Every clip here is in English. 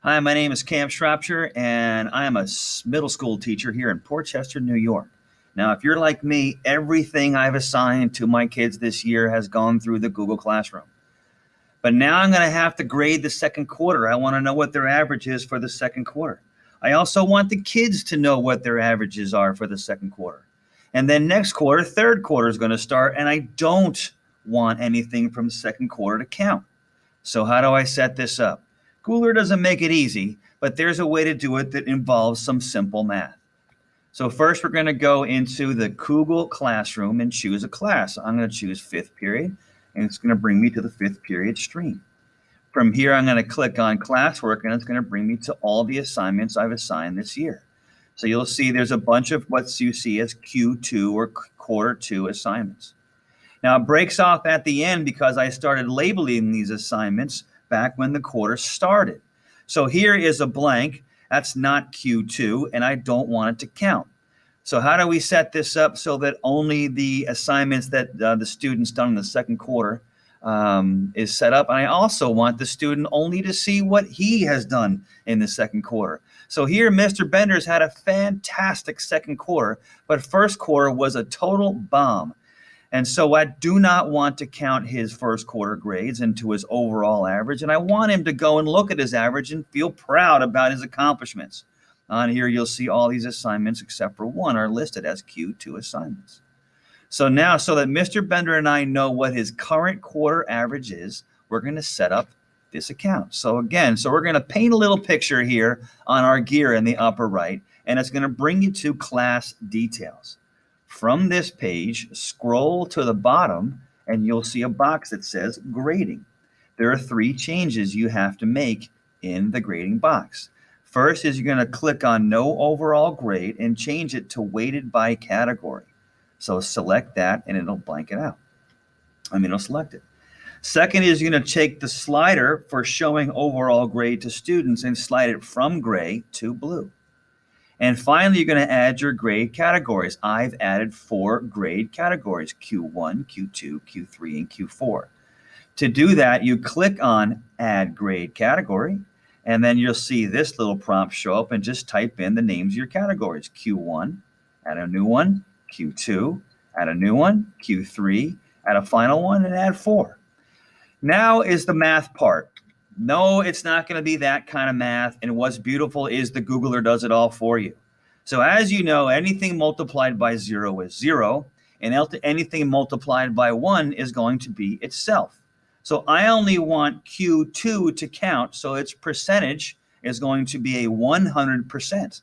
Hi, my name is Cam Shropshire, and I am a middle school teacher here in Port Chester, New York. Now, if you're like me, everything I've assigned to my kids this year has gone through the Google Classroom. But now I'm going to have to grade the second quarter. I want to know what their average is for the second quarter. I also want the kids to know what their averages are for the second quarter. And then next quarter, third quarter is going to start, and I don't want anything from second quarter to count. So how do I set this up? Cooler doesn't make it easy, but there's a way to do it that involves some simple math. So first we're going to go into the Google Classroom and choose a class. I'm going to choose fifth period, and it's going to bring me to the fifth period stream. From here, I'm going to click on classwork, and it's going to bring me to all the assignments I've assigned this year. So you'll see there's a bunch of what you see as Q2 or quarter two assignments. Now, it breaks off at the end because I started labeling these assignments back when the quarter started. So here is a blank. That's not Q2, and I don't want it to count. So how do we set this up so that only the assignments that the student's done in the second quarter is set up? And I also want the student only to see what he has done in the second quarter. So here, Mr. Benders had a fantastic second quarter, but first quarter was a total bomb. And so I do not want to count his first quarter grades into his overall average. And I want him to go and look at his average and feel proud about his accomplishments. On here, you'll see all these assignments except for one are listed as Q2 assignments. So now, so that Mr. Bender and I know what his current quarter average is, we're going to set up this account. So again, we're going to paint a little picture here on our gear in the upper right, and it's going to bring you to class details. From this page, scroll to the bottom, and you'll see a box that says grading. There are three changes you have to make in the grading box. First is you're going to click on no overall grade and change it to weighted by category. So select that, and it'll blank it out. It'll select it. Second is you're going to take the slider for showing overall grade to students and slide it from gray to blue. And finally, you're going to add your grade categories. I've added 4 grade categories, Q1, Q2, Q3, and Q4. To do that, you click on Add Grade Category, and then you'll see this little prompt show up, and just type in the names of your categories. Q1, add a new one, Q2, add a new one, Q3, add a final one, and add 4. Now is the math part. No, it's not going to be that kind of math. And what's beautiful is the Googler does it all for you. So as you know, anything multiplied by 0 is 0, and anything multiplied by 1 is going to be itself. So I only want Q2 to count, so its percentage is going to be a 100%.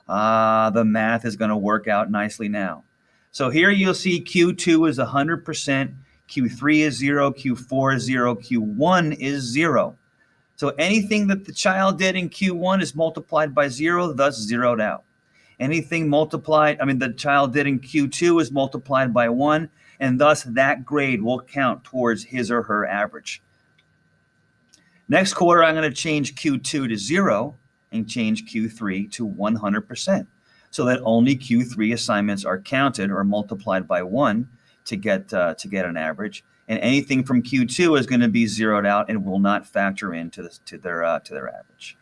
The math is going to work out nicely now. So here you'll see Q2 is 100%, Q3 is 0, Q4 is 0, Q1 is 0. So anything that the child did in Q1 is multiplied by 0, thus zeroed out. Anything the child did in Q2 is multiplied by 1, and thus that grade will count towards his or her average. Next quarter, I'm going to change Q2 to 0 and change Q3 to 100%, so that only Q3 assignments are counted or multiplied by 1 to get an average. And anything from Q2 is going to be zeroed out and will not factor into their average.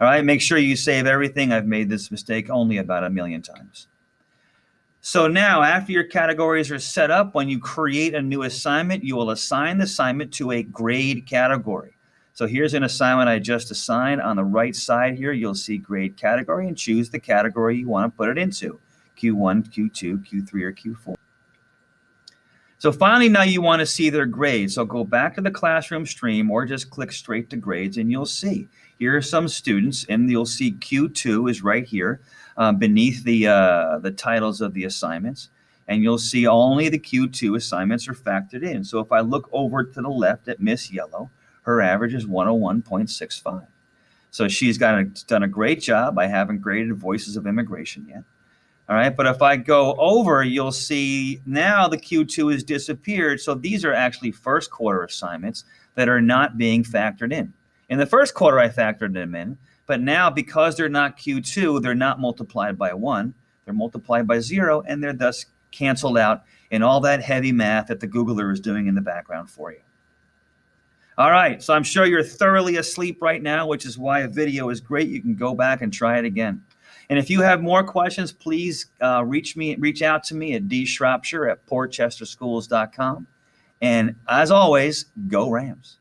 All right, make sure you save everything. I've made this mistake only about 1 million times. So now, after your categories are set up, when you create a new assignment, you will assign the assignment to a grade category. So here's an assignment I just assigned. On the right side here, you'll see grade category, and choose the category you want to put it into, Q1, Q2, Q3, or Q4. So finally, now you want to see their grades. So go back to the classroom stream or just click straight to grades, and you'll see here are some students, and you'll see Q2 is right here beneath the titles of the assignments, and you'll see only the Q2 assignments are factored in. So if I look over to the left at Miss Yellow, her average is 101.65. So she's done a great job. I haven't graded Voices of Immigration yet. All right, but if I go over, you'll see now the Q2 has disappeared. So these are actually first quarter assignments that are not being factored in. In the first quarter, I factored them in, but now because they're not Q2, they're not multiplied by 1, they're multiplied by 0, and they're thus canceled out in all that heavy math that the Googler is doing in the background for you. All right, so I'm sure you're thoroughly asleep right now, which is why a video is great. You can go back and try it again. And if you have more questions, please reach out to me at dshropshire@portchesterschools.com. And as always, go Rams.